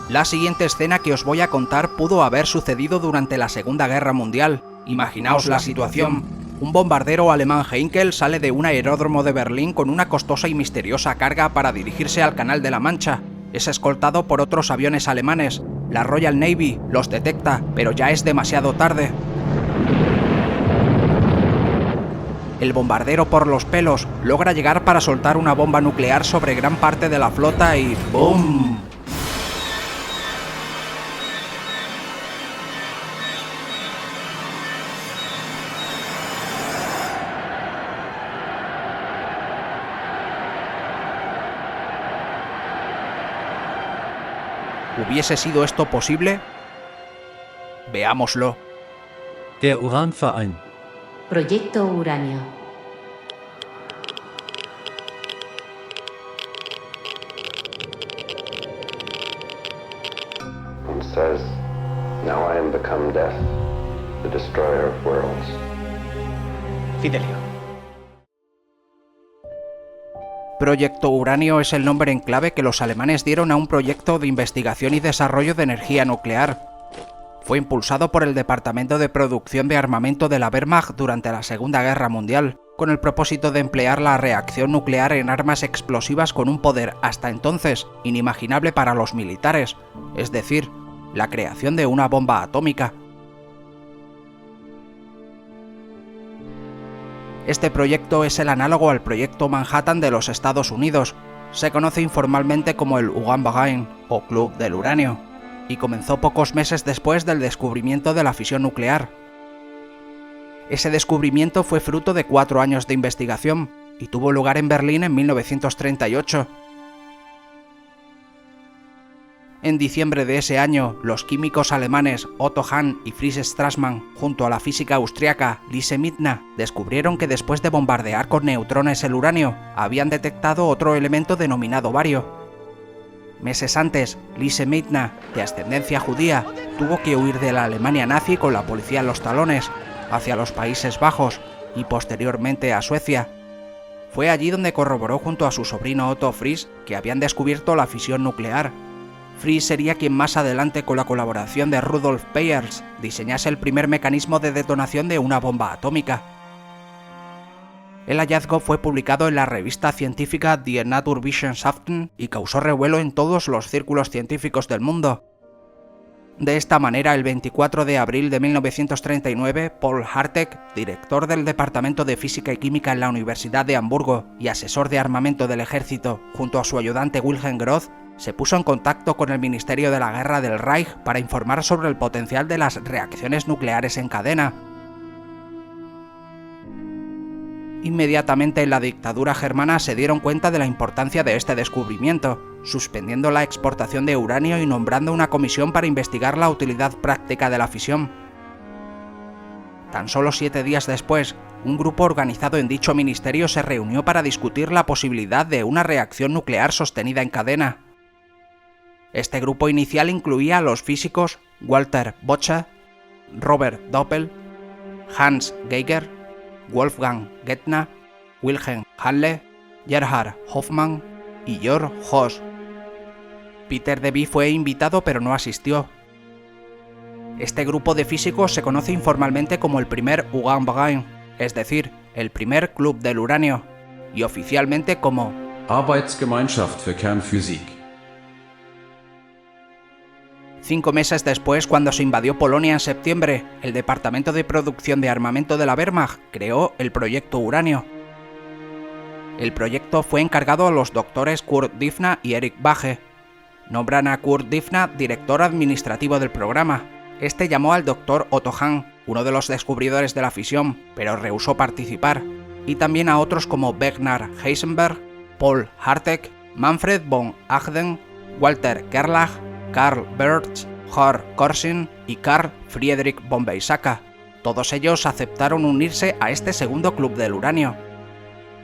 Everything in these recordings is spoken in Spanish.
La siguiente escena que os voy a contar pudo haber sucedido durante la Segunda Guerra Mundial. Imaginaos la situación. Un bombardero alemán Heinkel sale de un aeródromo de Berlín con una costosa y misteriosa carga para dirigirse al Canal de la Mancha. Es escoltado por otros aviones alemanes. La Royal Navy los detecta, pero ya es demasiado tarde. El bombardero por los pelos logra llegar para soltar una bomba nuclear sobre gran parte de la flota y ¡boom! ¿Hubiese sido esto posible? Veámoslo. Der Uranverein. Proyecto Uranio. And says, "Now I am become death, the destroyer of worlds." Fidelio. Proyecto Uranio es el nombre en clave que los alemanes dieron a un proyecto de investigación y desarrollo de energía nuclear. Fue impulsado por el Departamento de Producción de Armamento de la Wehrmacht durante la Segunda Guerra Mundial, con el propósito de emplear la reacción nuclear en armas explosivas con un poder hasta entonces inimaginable para los militares, es decir, la creación de una bomba atómica. Este proyecto es el análogo al Proyecto Manhattan de los Estados Unidos. Se conoce informalmente como el Uranverein o Club del Uranio, y comenzó pocos meses después del descubrimiento de la fisión nuclear. Ese descubrimiento fue fruto de 4 años de investigación y tuvo lugar en Berlín en 1938. En diciembre de ese año, los químicos alemanes Otto Hahn y Fritz Strassmann, junto a la física austriaca Lise Meitner, descubrieron que después de bombardear con neutrones el uranio, habían detectado otro elemento denominado bario. Meses antes, Lise Meitner, de ascendencia judía, tuvo que huir de la Alemania nazi con la policía en los talones, hacia los Países Bajos y posteriormente a Suecia. Fue allí donde corroboró junto a su sobrino Otto Fritz que habían descubierto la fisión nuclear. Fritz sería quien más adelante, con la colaboración de Rudolf Peierls, diseñase el primer mecanismo de detonación de una bomba atómica. El hallazgo fue publicado en la revista científica Die Naturwissenschaften y causó revuelo en todos los círculos científicos del mundo. De esta manera, el 24 de abril de 1939, Paul Hartek, director del Departamento de Física y Química en la Universidad de Hamburgo y asesor de armamento del ejército, junto a su ayudante Wilhelm Groth, se puso en contacto con el Ministerio de la Guerra del Reich para informar sobre el potencial de las reacciones nucleares en cadena. Inmediatamente en la dictadura germana se dieron cuenta de la importancia de este descubrimiento, suspendiendo la exportación de uranio y nombrando una comisión para investigar la utilidad práctica de la fisión. Tan solo 7 días después, un grupo organizado en dicho ministerio se reunió para discutir la posibilidad de una reacción nuclear sostenida en cadena. Este grupo inicial incluía a los físicos Walter Bocher, Robert Doppel, Hans Geiger, Wolfgang Gettner, Wilhelm Halle, Gerhard Hoffmann y Georg Hoss. Peter Debye fue invitado pero no asistió. Este grupo de físicos se conoce informalmente como el primer Uranverein, es decir, el primer club del uranio, y oficialmente como Arbeitsgemeinschaft für Kernphysik. 5 meses después, cuando se invadió Polonia en septiembre, el Departamento de Producción de Armamento de la Wehrmacht creó el Proyecto Uranio. El proyecto fue encargado a los doctores Kurt Dybna y Erich Bage. Nombran a Kurt Dybna director administrativo del programa. Este llamó al doctor Otto Hahn, uno de los descubridores de la fisión, pero rehusó participar, y también a otros como Bernhard Heisenberg, Paul Hartek, Manfred von Agden, Walter Gerlach, Karl Birch, Horst Korsin y Karl Friedrich von Weizsäcker. Todos ellos aceptaron unirse a este segundo club del uranio.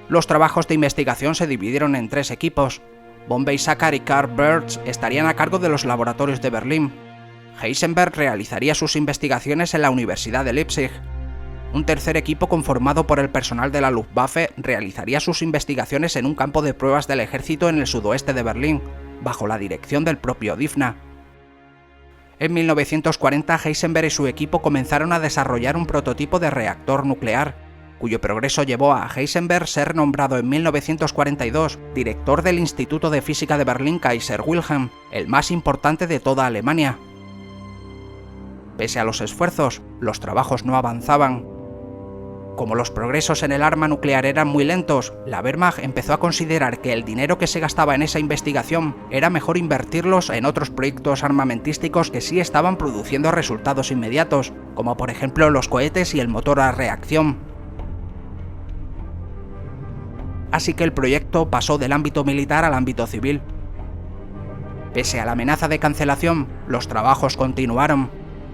Los trabajos de investigación se dividieron en 3 equipos. Von Weizsäcker y Karl Birch estarían a cargo de los laboratorios de Berlín. Heisenberg realizaría sus investigaciones en la Universidad de Leipzig. Un tercer equipo conformado por el personal de la Luftwaffe realizaría sus investigaciones en un campo de pruebas del ejército en el sudoeste de Berlín, bajo la dirección del propio Dybna. En 1940, Heisenberg y su equipo comenzaron a desarrollar un prototipo de reactor nuclear, cuyo progreso llevó a Heisenberg ser nombrado en 1942 director del Instituto de Física de Berlín Kaiser Wilhelm, el más importante de toda Alemania. Pese a los esfuerzos, los trabajos no avanzaban. Como los progresos en el arma nuclear eran muy lentos, la Wehrmacht empezó a considerar que el dinero que se gastaba en esa investigación era mejor invertirlos en otros proyectos armamentísticos que sí estaban produciendo resultados inmediatos, como por ejemplo los cohetes y el motor a reacción. Así que el proyecto pasó del ámbito militar al ámbito civil. Pese a la amenaza de cancelación, los trabajos continuaron.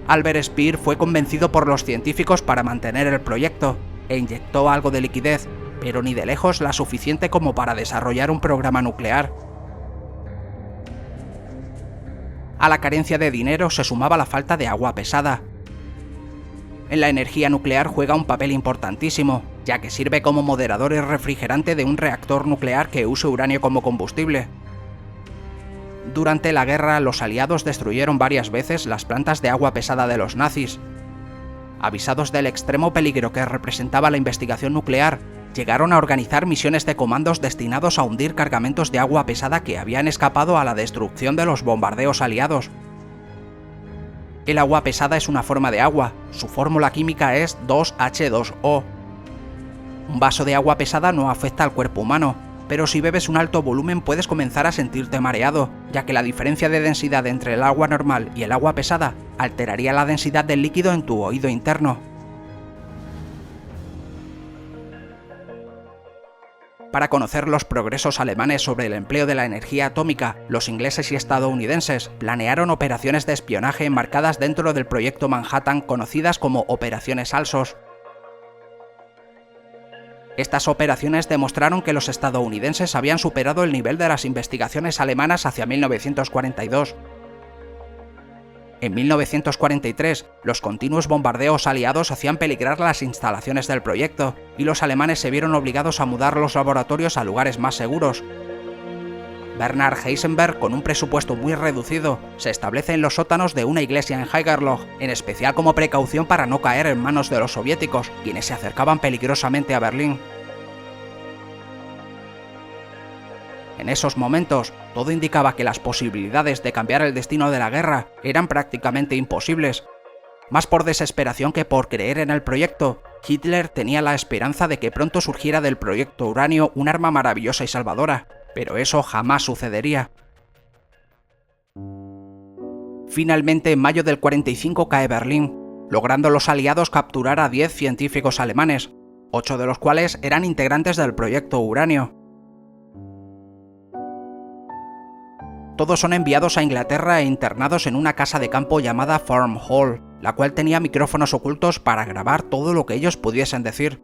Albert Speer fue convencido por los científicos para mantener el proyecto e inyectó algo de liquidez, pero ni de lejos la suficiente como para desarrollar un programa nuclear. A la carencia de dinero se sumaba la falta de agua pesada. En la energía nuclear juega un papel importantísimo, ya que sirve como moderador y refrigerante de un reactor nuclear que use uranio como combustible. Durante la guerra, los aliados destruyeron varias veces las plantas de agua pesada de los nazis. Avisados del extremo peligro que representaba la investigación nuclear, llegaron a organizar misiones de comandos destinados a hundir cargamentos de agua pesada que habían escapado a la destrucción de los bombardeos aliados. El agua pesada es una forma de agua, su fórmula química es 2H2O. Un vaso de agua pesada no afecta al cuerpo humano, pero si bebes un alto volumen puedes comenzar a sentirte mareado, ya que la diferencia de densidad entre el agua normal y el agua pesada alteraría la densidad del líquido en tu oído interno. Para conocer los progresos alemanes sobre el empleo de la energía atómica, los ingleses y estadounidenses planearon operaciones de espionaje enmarcadas dentro del proyecto Manhattan conocidas como Operaciones Alsos. Estas operaciones demostraron que los estadounidenses habían superado el nivel de las investigaciones alemanas hacia 1942. En 1943, los continuos bombardeos aliados hacían peligrar las instalaciones del proyecto, y los alemanes se vieron obligados a mudar los laboratorios a lugares más seguros. Bernhard Heisenberg, con un presupuesto muy reducido, se establece en los sótanos de una iglesia en Haigerloch, en especial como precaución para no caer en manos de los soviéticos, quienes se acercaban peligrosamente a Berlín. En esos momentos, todo indicaba que las posibilidades de cambiar el destino de la guerra eran prácticamente imposibles. Más por desesperación que por creer en el proyecto, Hitler tenía la esperanza de que pronto surgiera del proyecto uranio un arma maravillosa y salvadora, pero eso jamás sucedería. Finalmente, en mayo del 45 cae Berlín, logrando los aliados capturar a 10 científicos alemanes, 8 de los cuales eran integrantes del proyecto uranio. Todos son enviados a Inglaterra e internados en una casa de campo llamada Farm Hall, la cual tenía micrófonos ocultos para grabar todo lo que ellos pudiesen decir.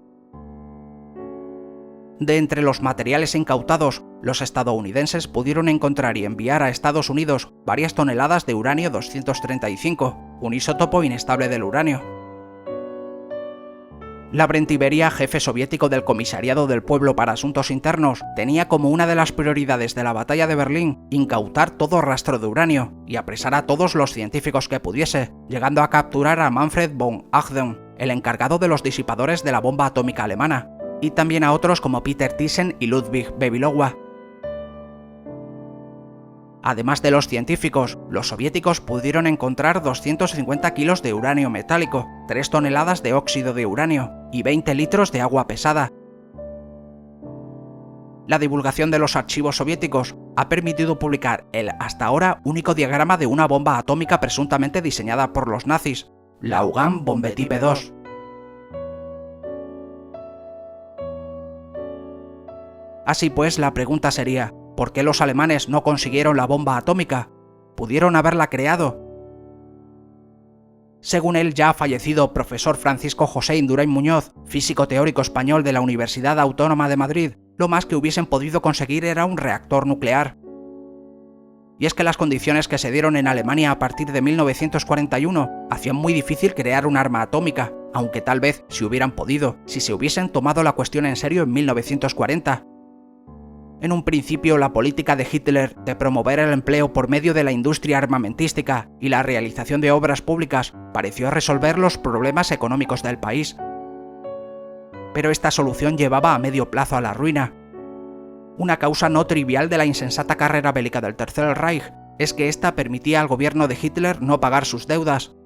De entre los materiales incautados, los estadounidenses pudieron encontrar y enviar a Estados Unidos varias toneladas de uranio 235, un isótopo inestable del uranio. Lavrent Beria, jefe soviético del Comisariado del Pueblo para Asuntos Internos, tenía como una de las prioridades de la batalla de Berlín incautar todo rastro de uranio y apresar a todos los científicos que pudiese, llegando a capturar a Manfred von Agden, el encargado de los disipadores de la bomba atómica alemana, y también a otros como Peter Thyssen y Ludwig Bewilowa. Además de los científicos, los soviéticos pudieron encontrar 250 kilos de uranio metálico, 3 toneladas de óxido de uranio y 20 litros de agua pesada. La divulgación de los archivos soviéticos ha permitido publicar el hasta ahora único diagrama de una bomba atómica presuntamente diseñada por los nazis, la Uran-Bombe-Type 2. Así pues, la pregunta sería, ¿por qué los alemanes no consiguieron la bomba atómica? ¿Pudieron haberla creado? Según el ya fallecido profesor Francisco José Indurain Muñoz, físico teórico español de la Universidad Autónoma de Madrid, lo más que hubiesen podido conseguir era un reactor nuclear. Y es que las condiciones que se dieron en Alemania a partir de 1941 hacían muy difícil crear un arma atómica, aunque tal vez si hubieran podido, si se hubiesen tomado la cuestión en serio en 1940. En un principio, la política de Hitler de promover el empleo por medio de la industria armamentística y la realización de obras públicas pareció resolver los problemas económicos del país. Pero esta solución llevaba a medio plazo a la ruina. Una causa no trivial de la insensata carrera bélica del Tercer Reich es que esta permitía al gobierno de Hitler no pagar sus deudas.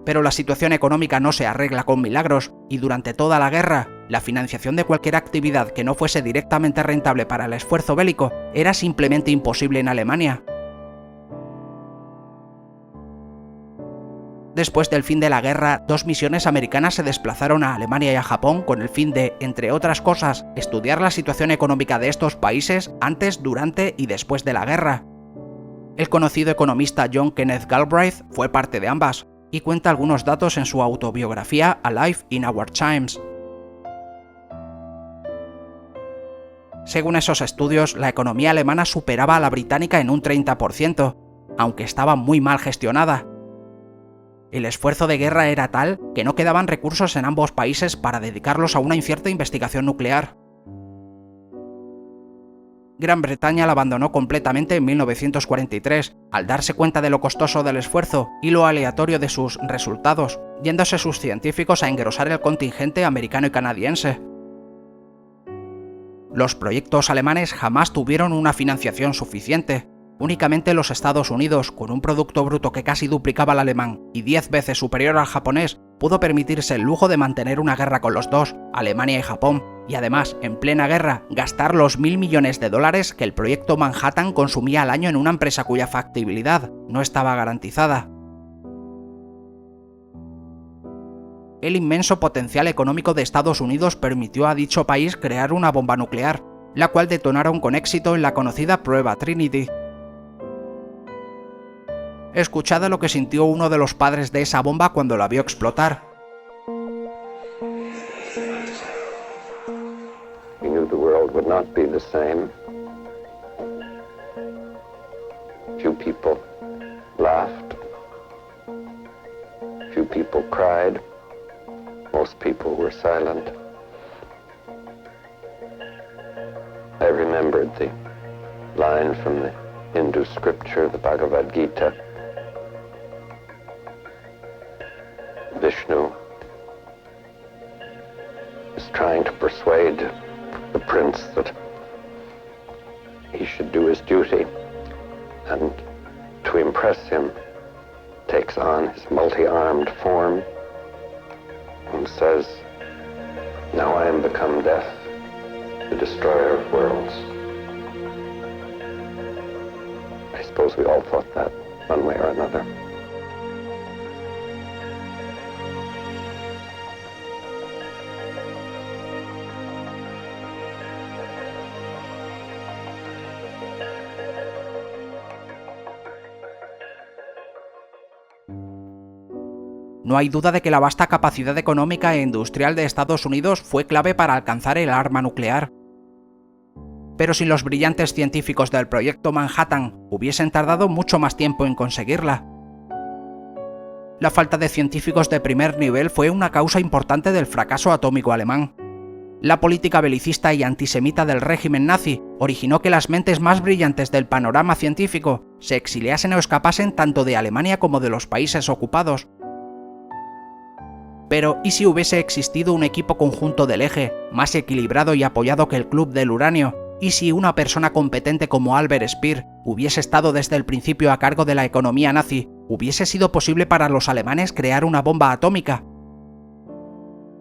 Pero la situación económica no se arregla con milagros, y durante toda la guerra, la financiación de cualquier actividad que no fuese directamente rentable para el esfuerzo bélico era simplemente imposible en Alemania. Después del fin de la guerra, 2 misiones americanas se desplazaron a Alemania y a Japón con el fin de, entre otras cosas, estudiar la situación económica de estos países antes, durante y después de la guerra. El conocido economista John Kenneth Galbraith fue parte de ambas, y cuenta algunos datos en su autobiografía A Life in Our Times. Según esos estudios, la economía alemana superaba a la británica en un 30%, aunque estaba muy mal gestionada. El esfuerzo de guerra era tal que no quedaban recursos en ambos países para dedicarlos a una incierta investigación nuclear. Gran Bretaña la abandonó completamente en 1943, al darse cuenta de lo costoso del esfuerzo y lo aleatorio de sus resultados, yéndose sus científicos a engrosar el contingente americano y canadiense. Los proyectos alemanes jamás tuvieron una financiación suficiente. Únicamente los Estados Unidos, con un producto bruto que casi duplicaba al alemán y 10 veces superior al japonés, pudo permitirse el lujo de mantener una guerra con los dos, Alemania y Japón, y además, en plena guerra, gastar los $1.000 millones que el proyecto Manhattan consumía al año en una empresa cuya factibilidad no estaba garantizada. El inmenso potencial económico de Estados Unidos permitió a dicho país crear una bomba nuclear, la cual detonaron con éxito en la conocida prueba Trinity. Escuchad lo que sintió uno de los padres de esa bomba cuando la vio explotar. He knew the world would not be the same. Few people laughed. Few people cried. Most people were silent. I remembered the line from the Hindu scripture, the Bhagavad Gita. Vishnu is trying to persuade the prince that he should do his duty, and to impress him takes on his multi-armed form and says, "Now I am become death, the destroyer of worlds." I suppose we all thought that one way or another. No hay duda de que la vasta capacidad económica e industrial de Estados Unidos fue clave para alcanzar el arma nuclear. Pero sin los brillantes científicos del proyecto Manhattan, hubiesen tardado mucho más tiempo en conseguirla. La falta de científicos de primer nivel fue una causa importante del fracaso atómico alemán. La política belicista y antisemita del régimen nazi originó que las mentes más brillantes del panorama científico se exiliasen o escapasen tanto de Alemania como de los países ocupados. Pero, ¿y si hubiese existido un equipo conjunto del eje, más equilibrado y apoyado que el Club del Uranio? ¿Y si una persona competente como Albert Speer hubiese estado desde el principio a cargo de la economía nazi, hubiese sido posible para los alemanes crear una bomba atómica?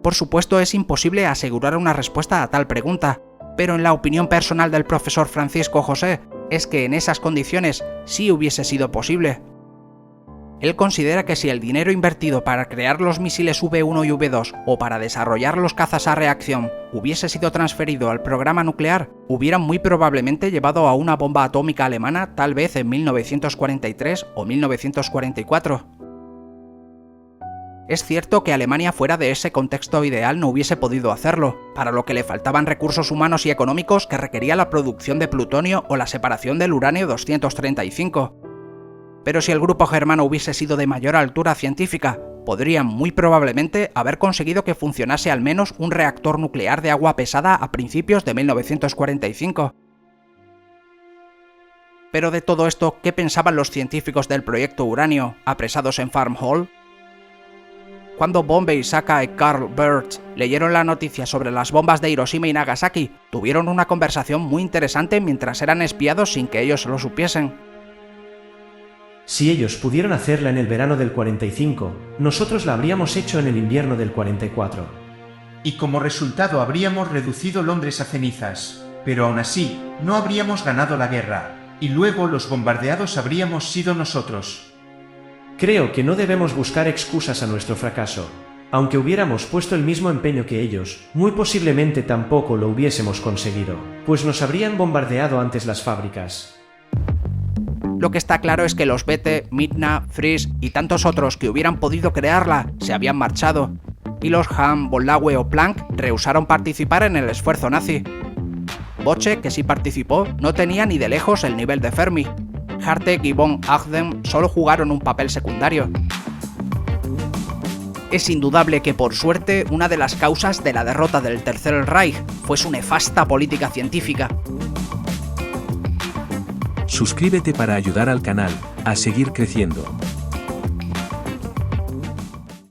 Por supuesto, es imposible asegurar una respuesta a tal pregunta, pero en la opinión personal del profesor Francisco José, es que en esas condiciones sí hubiese sido posible. Él considera que si el dinero invertido para crear los misiles V1 y V2 o para desarrollar los cazas a reacción hubiese sido transferido al programa nuclear, hubieran muy probablemente llevado a una bomba atómica alemana tal vez en 1943 o 1944. Es cierto que Alemania fuera de ese contexto ideal no hubiese podido hacerlo, para lo que le faltaban recursos humanos y económicos que requería la producción de plutonio o la separación del uranio 235. Pero si el grupo germano hubiese sido de mayor altura científica, podrían muy probablemente haber conseguido que funcionase al menos un reactor nuclear de agua pesada a principios de 1945. Pero de todo esto, ¿qué pensaban los científicos del proyecto Uranio, apresados en Farm Hall? Cuando Bombay, Saka y Carl Birch leyeron la noticia sobre las bombas de Hiroshima y Nagasaki, tuvieron una conversación muy interesante mientras eran espiados sin que ellos lo supiesen. Si ellos pudieron hacerla en el verano del 45, nosotros la habríamos hecho en el invierno del 44. Y como resultado habríamos reducido Londres a cenizas, pero aún así, no habríamos ganado la guerra, y luego los bombardeados habríamos sido nosotros. Creo que no debemos buscar excusas a nuestro fracaso. Aunque hubiéramos puesto el mismo empeño que ellos, muy posiblemente tampoco lo hubiésemos conseguido, pues nos habrían bombardeado antes las fábricas. Lo que está claro es que los Bethe, Midna, Fries y tantos otros que hubieran podido crearla se habían marchado, y los Hahn, Bollhaue o Planck rehusaron participar en el esfuerzo nazi. Boche, que sí participó, no tenía ni de lejos el nivel de Fermi. Hartek y von Agden solo jugaron un papel secundario. Es indudable que, por suerte, una de las causas de la derrota del Tercer Reich fue su nefasta política científica. Suscríbete para ayudar al canal a seguir creciendo.